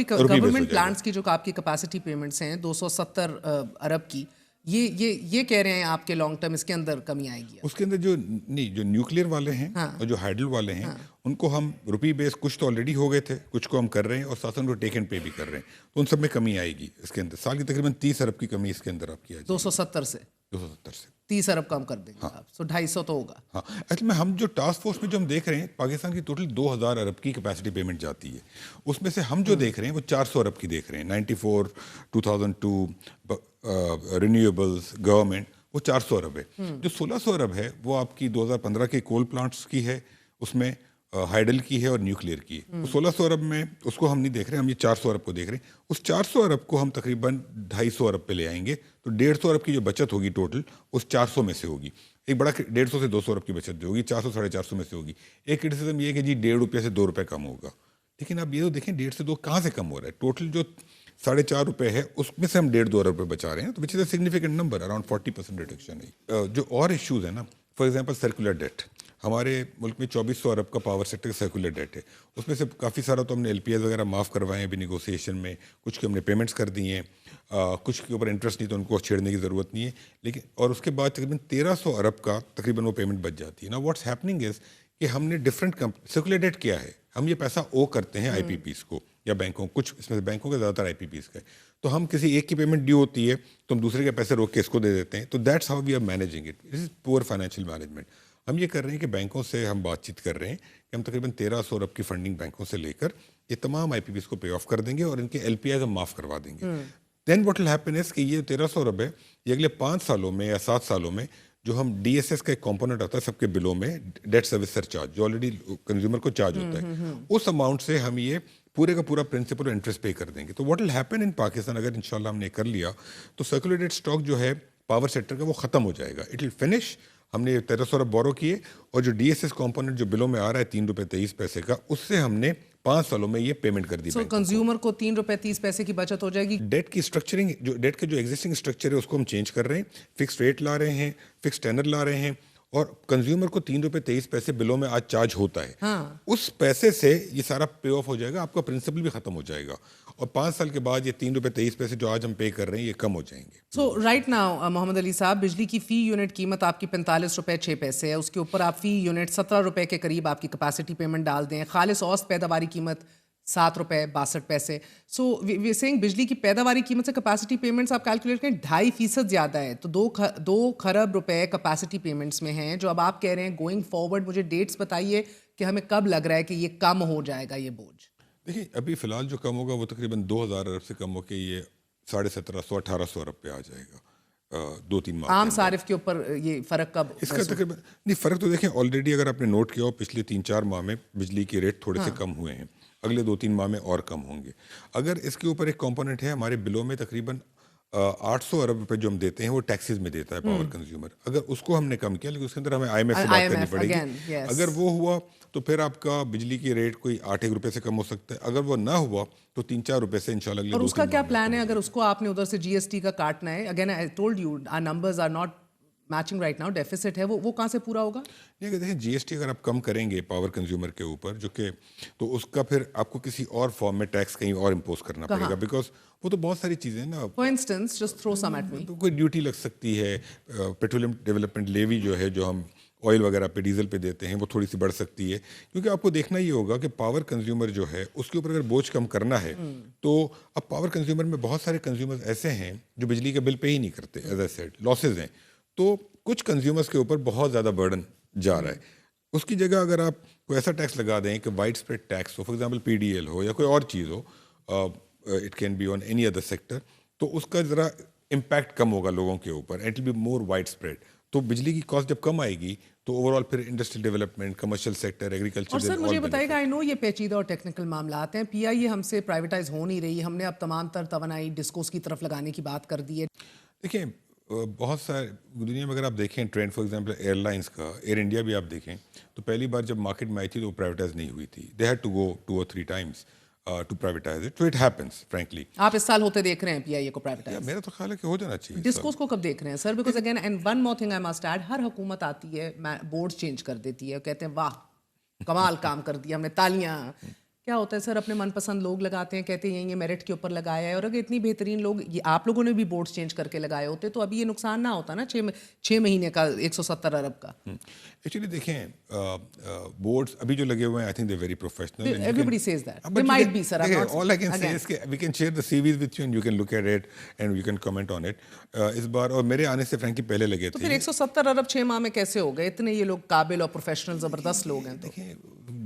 Government plants کی جو آپ کی کیپیسٹی پیمنٹس ہیں 270 ارب کی، یہ کہہ رہے ہیں آپ کے لانگ ٹرم اس کے اندر کمی آئے گی؟ اس کے اندر جو نیوکلیر والے ہیں اور جو ہائیڈل والے ہیں ان کو ہم روپی بیس کچھ تو آلریڈی ہو گئے تھے، کچھ کو ہم کر رہے ہیں اور ساتھ ساتھ ٹیک اینڈ پے بھی کر رہے ہیں، تو ان سب میں کمی آئے گی اس کے اندر. سال کی تقریباً 30 ارب کی کمی اس کے اندر آپ کی آ جائے گی. 270 سے 30 ارب کم کر دیں گے آپ، سو 250 تو ہوگا. ہاں اصل میں ہم جو ٹاسک فورس میں جو ہم دیکھ رہے ہیں پاکستان کی ٹوٹل 2000 ارب کی کیپیسٹی پیمنٹ جاتی ہے، اس میں سے ہم جو دیکھ رہے ہیں وہ 400 ارب کی دیکھ رہے ہیں. 94 2002 رینیویبلز گورنمنٹ وہ 400 ارب ہے. جو 1600 ارب ہے وہ آپ کی 2015 کے کول پلانٹس کی ہے، اس میں ہائیڈل کی ہے اور نیوکلیر کی ہے. 1600 ارب میں اس کو ہم نہیں دیکھ رہے، ہم یہ 400 ارب کو دیکھ رہے ہیں. اس 400 ارب کو ہم تقریباً 250 ارب پہ لے آئیں گے تو 150 ارب کی جو بچت ہوگی ٹوٹل اس 400 میں سے ہوگی. ایک بڑا 150 سے 200 ارب کی بچت جو ہوگی 400 450 میں سے ہوگی. ایک کرٹیسزم یہ ہے کہ جی 1.5 روپے سے 2 روپے کم ہوگا، لیکن اب یہ تو دیکھیں 1.5 سے 2 کہاں سے کم ہو رہا ہے. ٹوٹل جو 4.5 روپے ہے اس میں سے ہم 1.5-2 روپے بچا رہے ہیں، تو which is a significant number, around 40% reduction ہے. جو اور ایشوز ہیں نا، فار ایگزامپل سرکولر ڈیٹ، ہمارے ملک میں 2400 ارب کا پاور سیکٹر کا سرکولر ڈیٹ ہے. اس میں سے کافی سارا تو ہم نے LPS وغیرہ معاف کروائے ہیں ابھی نیگوسیشن میں، کچھ کے ہم نے پیمنٹس کر دی ہیں، کچھ کے اوپر انٹرسٹ نہیں تو ان کو چھیڑنے کی ضرورت نہیں ہے. لیکن اور اس کے بعد تقریباً 1300 ارب کا تقریباً وہ پیمنٹ بچ جاتی ہے. نا واٹس ہیپننگ از کہ ہم نے ڈفرینٹ سرکولر ڈیٹ کیا ہے، ہم یہ پیسہ او کرتے ہیں IPPs کو یا بینکوں، کچھ اس میں بینکوں کے زیادہ تر IPPs کا ہے. تو ہم کسی ایک کی پیمنٹ ڈیو ہوتی ہے تو ہم دوسرے کے پیسے روک کے اس کو دے دیتے ہیں. تو that's how we are managing it. This is poor financial management. ہم یہ کر رہے ہیں کہ بینکوں سے ہم بات چیت کر رہے ہیں کہ ہم تقریباً 1300 ارب کی فنڈنگ بینکوں سے لے کر یہ تمام IPPs کو پے آف کر دیں گے اور ان کے LPIs ہم معاف کروا دیں گے. دین واٹ ول ہیپن از کہ یہ 1300 ارب ہے، یہ اگلے 5 سالوں میں یا 7 سالوں میں جو ہم DSS کا ایک کمپوننٹ آتا ہے سب کے بلوں میں، ڈیٹ سروس سرچارج، جو آلریڈی کنزیومر کو چارج ہوتا ہے، اس اماؤنٹ سے ہم یہ پورے کا پورا پرنسپل اور انٹرسٹ پے کر دیں گے. تو what will happen in Pakistan, اگر انشاءاللہ ہم نے کر لیا تو سرکولیٹڈ اسٹاک جو ہے پاور سیکٹر کا وہ ختم ہو جائے گا. It will finish. ہم نے 1300 ارب بورو کیے اور جو DSS کمپوننٹ جو بلوں میں آ رہا ہے 3 روپے 23 پیسے کا، اس سے ہم نے 5 سالوں میں یہ پیمنٹ کر دی. سو کنزیومر کو 3 روپے 30 پیسے کی بچت ہو جائے گی. ڈیٹ کی اسٹرکچرنگ، جو ڈیٹ کا جو ایگزسٹنگ اسٹرکچر ہے اس کو ہم چینج کر رہے ہیں، فکس ریٹ لا رہے ہیں، فکس ٹینر لا رہے ہیں، اور کنزیومر کو 3 روپے 23 پیسے بلوں میں آج چارج ہوتا ہے. اس پیسے سے یہ سارا پے آف ہو جائے گا، آپ کا پرنسپل بھی ختم ہو جائے گا، اور 5 سال کے بعد یہ 3 روپے 23 پیسے جو آج ہم پے کر رہے ہیں یہ کم ہو جائیں گے. سو رائٹ ناؤ محمد علی صاحب، بجلی کی فی یونٹ قیمت آپ کی 45 روپے 6 پیسے ہے، اس کے اوپر آپ فی یونٹ 17 روپے کے قریب آپ کی کیپیسٹی پیمنٹ ڈال دیں. خالص اوسط پیداواری قیمت 7 روپے 62 پیسے. سو وی سینگ بجلی کی پیداواری قیمت سے کیپیسٹی پیمنٹس آپ کیلکولیٹ کریں 2.5% زیادہ ہے، تو 2 خرب روپے کیپیسٹی پیمنٹس میں ہیں، جو اب آپ کہہ رہے ہیں گوئنگ فارورڈ. مجھے ڈیٹس بتائیے کہ ہمیں کب لگ رہا ہے کہ یہ کم ہو جائے گا یہ بوجھ. دیکھیں ابھی فی الحال جو کم ہوگا وہ تقریباً 2000 ارب سے کم ہو کے یہ 1750 1800 ارب پہ آ جائے گا 2-3 ماہ. عام صارف کے اوپر یہ فرق کب اس کا تقریباً نہیں فرق تو دیکھیں آلریڈی اگر آپ نے نوٹ کیا ہو پچھلے 3-4 ماہ میں بجلی کے ریٹ تھوڑے سے کم ہوئے ہیں، اگلے 2-3 ماہ میں اور کم ہوں گے. اگر اس کے اوپر ایک کمپوننٹ ہے ہمارے بلوں میں تقریباً 800 ارب روپے جو ہم دیتے ہیں وہ ٹیکسز میں دیتا ہے پاور کنزیومر. اگر اس کو ہم نے کم کیا، لیکن اس کے اندر ہمیں IMF سے بات کرنی پڑے گی. اگر وہ ہوا تو پھر آپ کا بجلی کی ریٹ کوئی 8 روپے سے کم ہو سکتا ہے. اگر وہ نہ ہوا تو 3-4 روپے سے انشاءاللہ. اور اس کا کیا پلان ہے اگر اس کو آپ نے ادھر سے GST کا کاٹنا ہے؟ Again I told you our numbers are not matching right now, deficit ہے، وہ کہاں سے پورا ہوگا؟ نہیں اگر دیکھیں GST اگر آپ کم کریں گے پاور کنزیومر کے اوپر جو کہ، تو اس کا پھر آپ کو کسی اور فارم میں ٹیکس کہیں اور امپوز کرنا پڑے گا، بیکاز وہ تو بہت ساری چیزیں ہیں نا. For instance just throw some at me, کوئی ڈیوٹی لگ سکتی ہے، پیٹرولیم ڈیولپمنٹ لیوی جو ہے جو ہم آئل وغیرہ پہ ڈیزل پہ دیتے ہیں وہ تھوڑی سی بڑھ سکتی ہے. کیونکہ آپ کو دیکھنا یہ ہوگا کہ پاور کنزیومر جو ہے اس کے اوپر اگر بوجھ کم کرنا ہے تو اب پاور کنزیومر میں بہت سارے کنزیومر ایسے ہیں جو بجلی کا بل پے ہی نہیں کرتے، ایز اے سیڈ لاسز ہیں. تو کچھ کنزیومرز کے اوپر بہت زیادہ برڈن جا رہا ہے. اس کی جگہ اگر آپ کوئی ایسا ٹیکس لگا دیں کہ وائڈ اسپریڈ ٹیکس ہو، فار ایگزامپل PDL ہو یا کوئی اور چیز ہو، it can be on any other sector, تو اس کا ذرا امپیکٹ کم ہوگا لوگوں کے اوپر، it will be more widespread. تو بجلی کی کاسٹ جب کم آئے گی تو اوور آل پھر industrial development, commercial sector, agriculture. اور سر مجھے بتائیے گا، آئی نو یہ پیچیدہ اور ٹیکنیکل معاملات ہیں، PIA ہم سے پرائیویٹائز ہو نہیں رہی، ہم نے اب تمام تر توانائی ڈسکوز کی طرف لگانے کی بات کر دی ہے. دیکھیں بہت سارے دنیا میں اگر آپ دیکھیں trend, for example airlines کا، ایئر انڈیا بھی آپ دیکھیں تو پہلی بار جب مارکیٹ میں آئی تھی تو وہ پرائیویٹائز نہیں ہوئی تھی. They had to go 2 or 3 times to privatize it. So it happens frankly. آپ اس سال ہوتے دیکھ رہے ہیں PIA کو پرائیویٹائز؟ میرا تو خیال ہے کہ ہو جانا چاہیے. ڈسکوز کو کب دیکھ رہے ہیں sir? Because again and one more thing I must add, ہر حکومت آتی ہے بورڈ چینج کر دیتی ہے، کہتے ہیں واہ کمال کام کر دیا ہم نے، تالیاں. کیا ہوتا ہے سر اپنے من پسند لوگ لگاتے ہیں, کہتے ہیں یہ میرٹ کے اوپر لگایا ہے, اور اگر اتنی بہترین لوگ آپ لوگوں نے بھی بورڈز چینج کر کے لگائے ہوتے تو ابھی یہ نقصان نہ ہوتا نا 6 مہینے کا 170 ارب کا. ایکچولی دیکھیں بورڈز ابھی جو لگے ہوئے ہیں I think they very professional. Everybody says that. They might be, sir. I'm not All I can say is کہ we can share the CVs with you and you can look at it and you can comment on it. اس بار اور میرے آنے سے frankly پہلے لگے تھے. تو پھر 170 ارب 6 ماہ میں کیسے ہو گئے؟ اتنے یہ لوگ قابل اور پروفیشنل زبردست لوگ ہیں. دیکھیں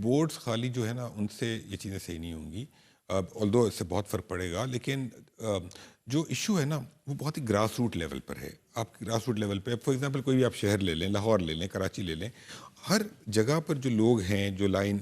بورڈز خالی جو ہے نا ان سے یہ چیزیں صحیح نہیں ہوں گی, although اس سے بہت فرق پڑے گا, لیکن جو ایشو ہے نا وہ بہت ہی گراس روٹ لیول پر ہے. آپ گراس روٹ لیول پہ فار ایگزامپل کوئی بھی آپ شہر لے لیں, لاہور لے لیں, کراچی لے لیں, ہر جگہ پر جو لوگ ہیں جو لائن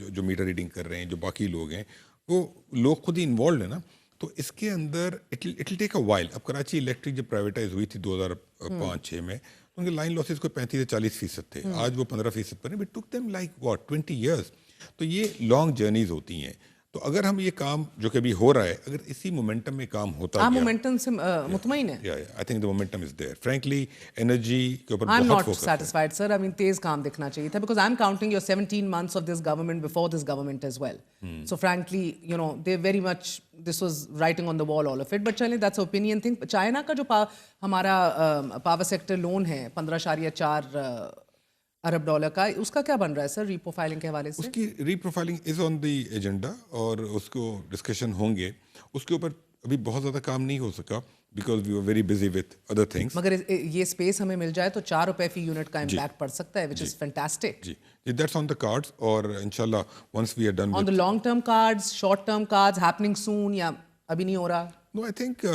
جو میٹر ریڈنگ کر رہے ہیں, جو باقی لوگ ہیں, وہ لوگ خود ہی انوالوڈ ہیں نا. تو اس کے اندر it will take a while. اب کراچی الیکٹرک جب پرائیویٹائز ہوئی تھی 2005-6 میں, ان کے لائن لاسز کوئی 35 سے 40% تھے, آج وہ 15% پر ہیں. But took them like what 20 years. تو یہ لانگ جرنیز ہوتی ہیں. تو اگر ہم یہ کام جو کہ ابھی ہو رہا ہے اگر اسی مومنٹم میں کام ہوتا آپ مومنٹم سے مطمئن ہیں؟ I think the momentum is there. Frankly, energy کے اوپر I'm بہت not focus ہے. satisfied, sir. I mean, تیز کام دکھنا چاہیے تھا because I'm counting your 17 months of this government before this government as well. So frankly, you know, they very much, this was writing on the wall, all of it. But چلیں that's opinion thing. China کا جو ہمارا power sector loan ہے 15.4 ارب dollar کا, اس کا کیا بن رہا ہے سر ری پروفائلنگ کے حوالے سے؟ اس کی ری profiling is on the agenda اور اس کو ڈسکشن ہوں گے. اس کے اوپر ابھی بہت زیادہ کام نہیں ہو سکا because we are very busy with other things. مگر یہ اسپیس ہمیں مل جائے تو 4 روپے فی یونٹ کا امپیکٹ پڑ سکتا ہے which is fantastic. جی دیٹس آن دا کارڈز اور انشاءاللہ once we are done on the long term cards, short term cards happening soon یا ابھی نہیں ہو رہا؟ No I think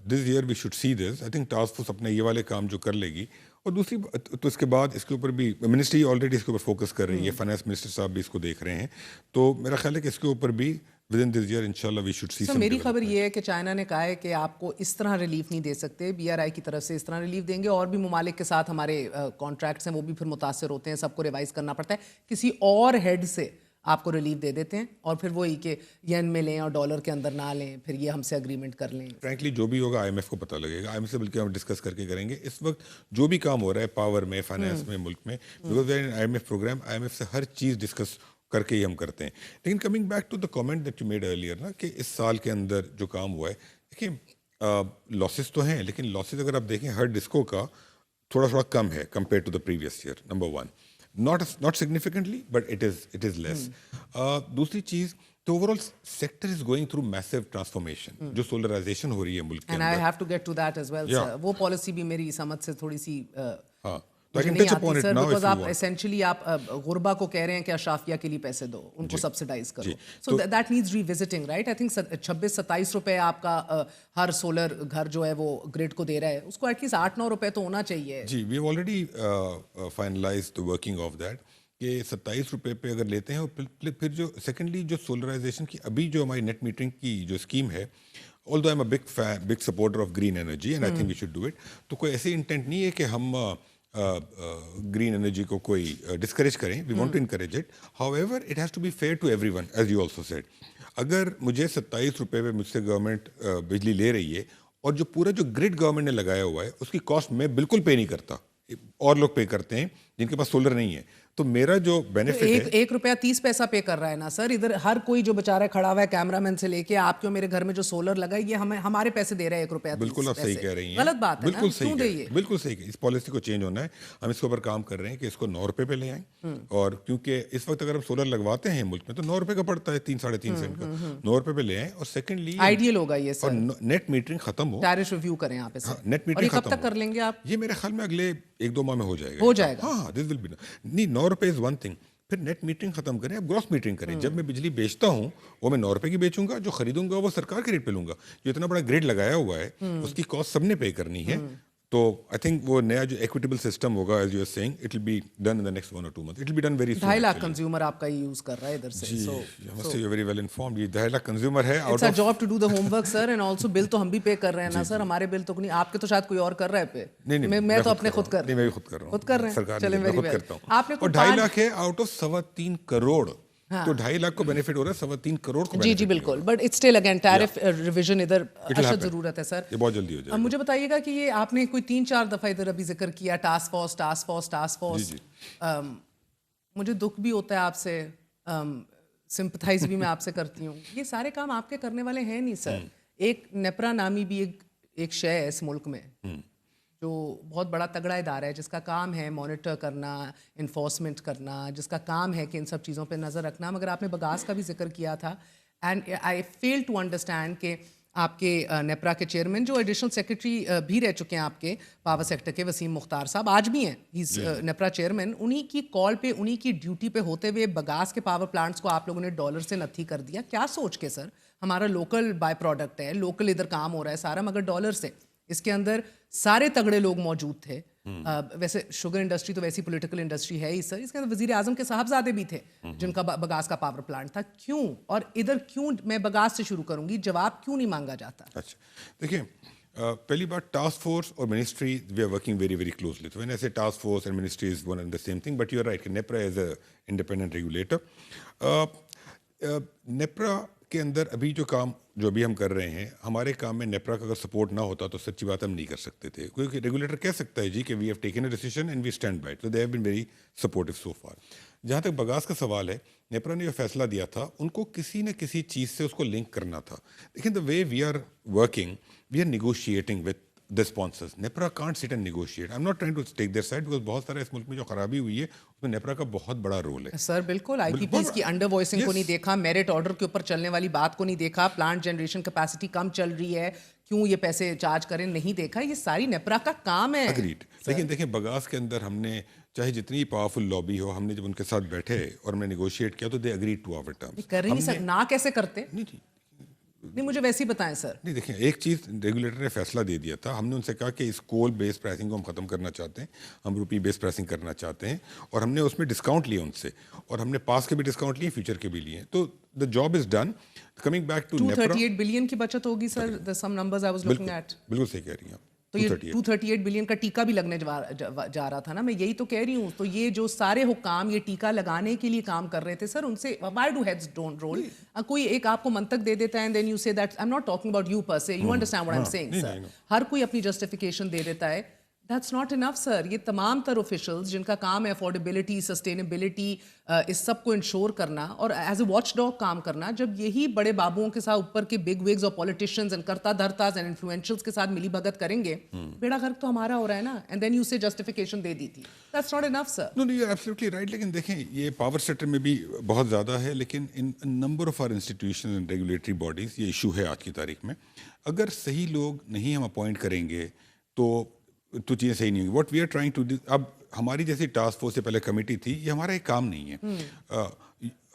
this year we should see this. I think task force اپنے یہ والے کام جو کر لے گی, اور دوسری تو اس کے بعد اس کے اوپر بھی منسٹری آلریڈی اس کے اوپر فوکس کر رہی ہے, فائنانس منسٹر صاحب بھی اس کو دیکھ رہے ہیں. تو میرا خیال ہے کہ اس کے اوپر بھی ود ان دس ایئر انشاءاللہ وی شوڈ سی سم. میری خبر یہ ہے کہ چائنا نے کہا ہے کہ آپ کو اس طرح ریلیف نہیں دے سکتے, بی آر آئی کی طرف سے اس طرح ریلیف دیں گے, اور بھی ممالک کے ساتھ ہمارے کانٹریکٹس ہیں وہ بھی پھر متاثر ہوتے ہیں, سب کو ریوائز کرنا پڑتا ہے, کسی اور ہیڈ سے آپ کو ریلیف دے دیتے ہیں, اور پھر وہی کہ ین میں لیں اور ڈالر کے اندر نہ لیں, پھر یہ ہم سے اگریمنٹ کر لیں. فرینکلی جو بھی ہوگا آئی ایم ایف کو پتہ لگے گا. آئی ایم ایف سے بلکہ ہم ڈسکس کر کے کریں گے. اس وقت جو بھی کام ہو رہا ہے پاور میں, فائنانس میں, ملک میں, because I M F programme, I M F سے ہر چیز ڈسکس کر کے ہی ہم کرتے ہیں. لیکن coming back to the comment that you made earlier نا, کہ اس سال کے اندر جو کام ہوا ہے, دیکھیں لاسز تو ہیں, لیکن لاسز اگر آپ دیکھیں ہر ڈسکو کا تھوڑا کم ہے compare to the previous year. نمبر 1 not significantly but it is less. دوسری چیز تو overall sector is going through massive transformation, جو سولرائزیشن ہو رہی ہے ملک کے اینڈ اندر. I have to get to that as well sir. وہ پالیسی بھی میری سمجھ سے تھوڑی سی ہاں بیکاز آپ اسینشلی آپ غربا کو کہہ رہے ہیں کہ اشرافیہ کے لیے پیسے دو, ان کو سبسڈائز کرو. So that needs revisiting right. I think 26-27 روپے آپ کا ہر سولر گھر جو ہے وہ گریڈ کو دے رہا ہے, اس کو ایٹ لیسٹ 8-9 روپے تو ہونا چاہیے. جی we have already finalized working of that کہ 27 روپے پہ اگر لیتے ہیں, اور پھر جو سیکنڈلی جو سولرائزیشن کی ابھی جو ہماری نیٹ میٹرنگ کی جو اسکیم ہے, although I'm a big supporter of green energy and I think we should do it, تو کوئی ایسی انٹینٹ نہیں ہے کہ ہم گرین انرجی کو کوئی ڈسکریج کریں. We want to encourage it, however it has to be fair to everyone as you also said. اگر مجھے 27 روپے پہ مجھ سے گورنمنٹ بجلی لے رہی ہے, اور جو پورا جو گرڈ گورنمنٹ نے لگایا ہوا ہے اس کی کاسٹ میں بالکل پے نہیں کرتا, اور لوگ پے کرتے ہیں جن کے پاس سولر نہیں ہے, تو میرا جو بینیفٹ ہے 1 روپیہ 30 پیسہ پے کر رہا ہے نا سر. ادھر ہر کوئی جو بیچارہ کھڑا ہوا ہے کیمرہ مین سے لے کے آپ کے میرے گھر میں جو سولر لگا ہے, یہ ہمارے پیسے دے رہے ہیں 1 روپیہ 30 بالکل آپ صحیح کہہ رہی ہیں, غلط بات ہے. بالکل صحیح کہہ, بالکل صحیح. اس پالیسی کو چینج ہونا ہے. ہم اس کے اوپر کام کر رہے ہیں کہ اس کو 9 روپے پہ لے آئیں, اور کیونکہ اس وقت اگر ہم سولر لگواتے ہیں ملک میں تو 9 روپے کا پڑتا ہے, 3-3.5 سینٹ کا, 9 روپے پہ لے آئیں. اور سیکنڈلی آئیڈیل ہوگا یہ سر, نیٹ میٹرنگ ختم ہو, ٹیرف ریویو کریں آپ اسے. نیٹ اور میٹرنگ یہ کب تک کر لیں گے آپ؟ یہ میرے خیال میں اگلے 1-2 ماہ میں ہو جائے گا. ہاں دس ول بی نہیں. 9 روپے از ون تھنگ, پھر نیٹ میٹرنگ ختم کریں, اب گراس میٹرنگ کریں. جب میں بجلی بیچتا ہوں وہ میں 9 روپے کی بیچوں گا, جو خریدوں گا وہ سرکار کے ریٹ پہ لوں گا. جو اتنا بڑا گریڈ لگایا ہوا ہے اس کی کاسٹ سب نے پے کرنی ہے. تو آئی تھنک وہ نیا جو ایکویٹیبل سسٹم ہوگا as you are saying, it will be done in the next 1 or 2 months. It will be done very soon. 2.5 lakh consumer آپ کا یہ یوز کر رہا ہے ادھر سے. So you very well informed. یہ 2.5 لاکھ کنزیومر ہے. It's a job to do the homework sir, and also bill تو ہم بھی پے کر رہے ہیں نا سر. ہمارے بل تو نہیں, آپ کے تو شاید کوئی اور کر رہا ہے پے. میں تو اپنے خود کر رہا ہوں. میں بھی خود کر رہا ہوں. خود کر رہے ہیں, چلیں ویری ویل. آپ نے 2.5 لاکھ ہے آؤٹ آف 3.25 کروڑ, تو 2.5 لاکھ کو بینیفٹ ہو رہا ہے 3.25 کروڑ کو. جی بالکل. But it's still again tariff revision ادھر اشد ضرورت ہے سر. یہ بہت جلدی ہو جائے گا. اب مجھے بتائیے گا کہ یہ آپ نے کوئی 3-4 دفعہ ادھر ابھی ذکر کیا ٹاسک فورس. مجھے دکھ بھی ہوتا ہے آپ سے, سمپتھائز بھی میں آپ سے کرتی ہوں. یہ سارے کام آپ کے کرنے والے ہیں نہیں سر. ایک نیپرا نامی بھی ایک شے ہے اس ملک میں جو بہت بڑا تگڑا ادارہ ہے جس کا کام ہے مانیٹر کرنا, انفورسمنٹ کرنا, جس کا کام ہے کہ ان سب چیزوں پہ نظر رکھنا. مگر آپ نے بگاس کا بھی ذکر کیا تھا and I fail to understand کہ آپ کے نیپرا کے چیئرمین جو ایڈیشنل سیکرٹری بھی رہ چکے ہیں آپ کے پاور سیکٹر کے, وسیم مختار صاحب, آج بھی ہیں ہیز نیپرا چیئرمین, انہی کی کال پہ انہی کی ڈیوٹی پہ ہوتے ہوئے بگاس کے پاور پلانٹس کو آپ لوگوں نے ڈالر سے نتھی کر دیا. کیا سوچ کے سر؟ ہمارا لوکل بائی پروڈکٹ ہے, لوکل ادھر کام ہو رہا ہے سارا, مگر ڈالر سے. اس کے اندر سارے تگڑے لوگ موجود تھے. ویسے شوگر انڈسٹری تو ویسی پولیٹیکل انڈسٹری ہے ہی سر. اس کے اندر وزیر اعظم کے صاحبزادے بھی تھے جن کا بگاس کا پاور پلانٹ تھا. کیوں؟ اور ادھر کیوں؟ میں بگاس سے شروع کروں گی, جواب کیوں نہیں مانگا جاتا؟ اچھا دیکھیں, پہلی بات ٹاسک فورس اور ministry we are working very very closely. تو when I say task force and ministry is one and the same thing, but you are right کہ NEPRA is a independent regulator. NEPRA کے اندر ابھی جو ابھی ہم کر رہے ہیں, ہمارے کام میں نیپرا کا اگر سپورٹ نہ ہوتا تو سچی بات ہم نہیں کر سکتے تھے. کیونکہ ریگولیٹر کہہ سکتا ہے جی کہ we have taken a decision and we stand by it, so they have been very supportive so far. جہاں تک بگاس کا سوال ہے, نیپرا نے جو فیصلہ دیا تھا ان کو کسی نہ کسی چیز سے اس کو لنک کرنا تھا. لیکن the way we are working, we are negotiating with the sponsors. NEPRA can't sit and negotiate. I'm not trying to take their side because بہت سارا اس ملک میں جو خرابی ہوئی ہے اس میں نیپرا کا بہت بڑا رول ہے. سر بالکل, آئی پی پیز کی انڈر وائسنگ کو نہیں دیکھا, میرٹ آرڈر کے اوپر چلنے والی بات کو نہیں دیکھا, پلانٹ جنریشن کیپیسٹی کم چل رہی ہے, کیوں یہ پیسے چارج کریں نہیں دیکھا. یہ ساری نیپرا کا کام ہے. اگریڈ. لیکن دیکھیں بگاس کے اندر ہم نے چاہے جتنی پاورفل لابی ہو, ہم نے جب ان کے ساتھ بیٹھے اور ہم نے نیگوشیٹ کیا تو دے اگریڈ ٹو آور ٹرمز. کر ہی نہیں سر, نہ کیسے کرتے؟ نہیں مجھے ویسے ہی بتائیں سر. نہیں دیکھیں, ایک چیز ریگولیٹر نے فیصلہ دے دیا تھا. ہم نے ان سے کہا کہ اس کول بیس پرائسنگ کو ہم ختم کرنا چاہتے ہیں, ہم روپی بیس پرائسنگ کرنا چاہتے ہیں, اور ہم نے اس میں ڈسکاؤنٹ لیا ان سے, اور ہم نے پاس کے بھی ڈسکاؤنٹ لیے, فیوچر کے بھی لیے. تو the job is done. Coming back to NEPRA, 238 billion کی بچت ہوگی sir, some numbers I was looking at. بالکل صحیح کہہ رہی ہیں آپ. تو یہ 238 بلین کا ٹیکہ بھی لگنے جا رہا تھا نا, میں یہی تو کہہ رہی ہوں. تو یہ جو سارے حکام یہ ٹیکہ لگانے کے لیے کام کر رہے تھے سر, ان سے why do heads don't roll. کوئی ایک آپ کو منطق دے دیتا ہے and then you say that I am not talking about you per, you understand what I am saying sir. ہر کوئی اپنی جسٹیفیکیشن دے دیتا ہے. That's not enough sir. یہ تمام تر آفیشلز جن کا کام ہے افورڈیبلٹی, سسٹینیبلٹی, اس سب کو انشور کرنا اور ایز اے واچ ڈاگ کام کرنا, جب یہی بڑے بابوؤں کے ساتھ اوپر کے بگ وگز اور پولیٹیشینز اینڈ کرتا دھرتاز اینڈ انفلوئنشلز کے ساتھ ملی بھگت کریں گے, بیڑا غرق تو ہمارا ہو رہا ہے نا. And then you say justification دے دی تھی. That's not enough sir. No you are absolutely right. لیکن دیکھیں یہ پاور سیکٹر میں بھی بہت زیادہ ہے, لیکن in number of our institution and regulatory bodies یہ ایشو ہے آج کی تاریخ میں. اگر صحیح لوگ نہیں ہم اپوائنٹ کریں گے تو چیزیں صحیح نہیں ہوگی. What we are trying to do, اب ہماری جیسی ٹاسک فورس سے پہلے کمیٹی تھی, یہ ہمارا ایک کام نہیں ہے.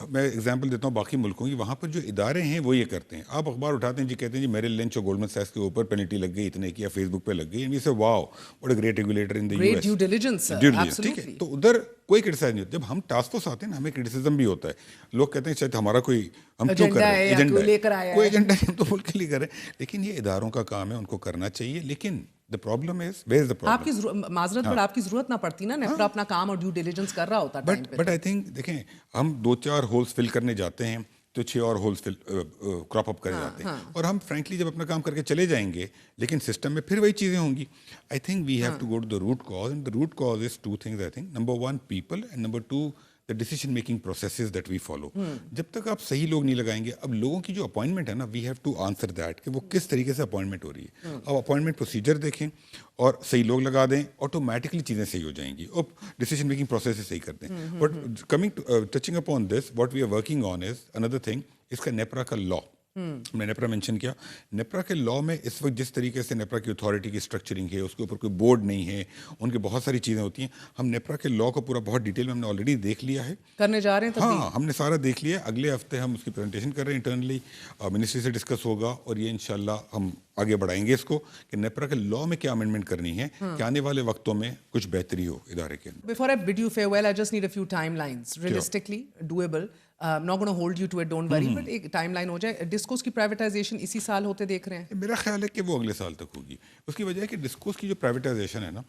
میں ایگزامپل دیتا ہوں باقی ملکوں کی, وہاں پر جو ادارے ہیں وہ یہ کرتے ہیں. آپ اخبار اٹھاتے ہیں جی, کہتے ہیں جی میرل لنچ اور گولڈمن سیکس کے اوپر پینلٹی لگ گئی اتنے کی, یا فیس بک پہ لگ گئی, say wow what a great regulator in the U S. Due diligence. ٹھیک ہے, تو ادھر کوئی کرٹیسائز نہیں ہوتا. جب ہم ٹاسک فورس آتے ہیں نا, ہمیں کرٹیسزم بھی ہوتا ہے. لوگ کہتے ہیں شاید ہمارا کوئی, ہم کیوں کر رہے ہیں ایجنڈا, کوئی ایجنڈا نہیں, ہم تو ملک کے لیے کر رہے ہیں. لیکن یہ اداروں کا کام ہے, ان کو کرنا چاہیے. لیکن the problem is, where is the problem? آپ کی معذرت پر آپ کی ضرورت نہ پڑتی نا, نیپرا اپنا کام اور ڈیو ڈیلیجنس کر رہا ہوتا ٹائم پہ. بٹ آئی تھنک دیکھیں, ہم 2-4 ہولز فل کرنے جاتے ہیں تو 6 اور ہولز کراپ اپ کرے جاتے ہیں, اور ہم فرینکلی جب اپنا کام کر کے چلے جائیں گے لیکن سسٹم میں پھر وہی چیزیں ہوں گی. I think we have to go to the root cause, and the root cause is 2 things. I think number 1 people, and number 2 the decision making processes that we follow. جب تک آپ صحیح لوگ نہیں لگائیں گے, اب لوگوں کی جو اپوائنٹمنٹ ہے نا, we have to answer that کہ وہ کس طریقے سے اپوائنٹمنٹ ہو رہی ہے. اب اپوائنٹمنٹ پروسیجر دیکھیں اور صحیح لوگ لگا دیں, آٹومیٹکلی چیزیں صحیح ہو جائیں گی, اور ڈیسیجن میکنگ پروسیس صحیح کر دیں. But coming touching upon this, what we are working on is another thing, اس کا نیپرا کا لا. میں نیپرا مینشن کیا, نیپرا کے لا میں اس وقت جس طریقے سے نیپرا کی اتھارٹی کی اسٹرکچرنگ ہے, اس کے اوپر کوئی بورڈ نہیں ہے, ان کی بہت ساری چیزیں ہوتی ہیں. ہم نیپرا کے لا کو پورا بہت ڈیٹیل میں ہم نے آلریڈی دیکھ لیا ہے, کرنے جا رہے ہیں. ہاں ہم نے سارا دیکھ لیا. اگلے ہفتے ہم اس کی پریزنٹیشن کر رہے ہیں انٹرنلی, منسٹری سے ڈسکس ہوگا, اور یہ انشاءاللہ ہم آگے بڑھائیں گے اس کو کہ نیپرا کے لا میں کیا امینڈمنٹ کرنی ہے کہ آنے والے وقتوں میں کچھ بہتری ہو ادارے کے اندر. Before I bid you farewell, I just need a few timelines. Realistically, doable. I'm not going to hold you to it, don't worry, but ایک ٹائم لائن ہو جائے. ڈسکوز کی پرائیویٹائزیشن اسی سال ہوتے دیکھ رہے ہیں. میرا خیال ہے کہ وہ اگلے سال تک ہوگی. اس کی وجہ ہے کہ ڈسکوز کی جو پرائیویٹائزیشن ہے نا,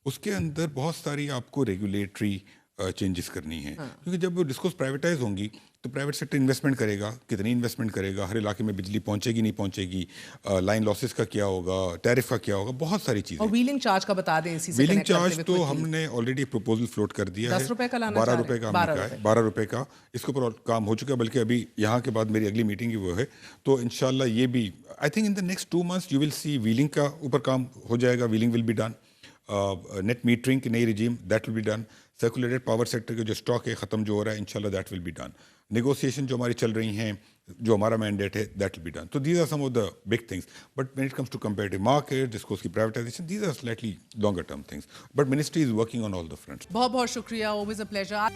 اس کے اندر بہت ساری آپ کو ریگولیٹری چینجز کرنی ہیں, کیونکہ جب وہ ڈسکوز پرائیویٹائز ہوں گی تو پرائیویٹ سیکٹر انویسٹمنٹ کرے گا, کتنی انویسٹمنٹ کرے گا, ہر علاقے میں بجلی پہنچے گی نہیں پہنچے گی, لائن لاسز کا کیا ہوگا, ٹیرف کا کیا ہوگا, بہت ساری چیزیں. اور ویلنگ چارج کا بتا دیں اسی سے ویلنگ connect کرتے چارج ہوئے تو quickly. ہم نے آلریڈی پروپوزل فلوٹ کر دیا ہے, 10 روپے کا لانا 12 روپے کا ہم نے کہا ہے, 12 روپے کا. اس کے اوپر کام ہو چکا ہے, بلکہ ابھی یہاں کے بعد میری اگلی میٹنگ ہی وہ ہے, تو انشاءاللہ یہ بھی I think in the next 2 months you will see wheeling کا اوپر کام ہو جائے گا, wheeling will be done, net metering کی نئی regime that will be done, circulated power sector کے جو اسٹاک ہے ختم جو ہو رہا ہے انشاءاللہ that will be done, negotiation جو ہماری چل رہی ہیں, جو ہمارا مینڈیٹ ہے دیٹ ول بی ڈن. تو these are some of the big things, but when it comes to comparative market, جس کو اس کی privatization, these are slightly longer term things, but ministry is working on all the fronts. بہت بہت شکریہ, always a pleasure.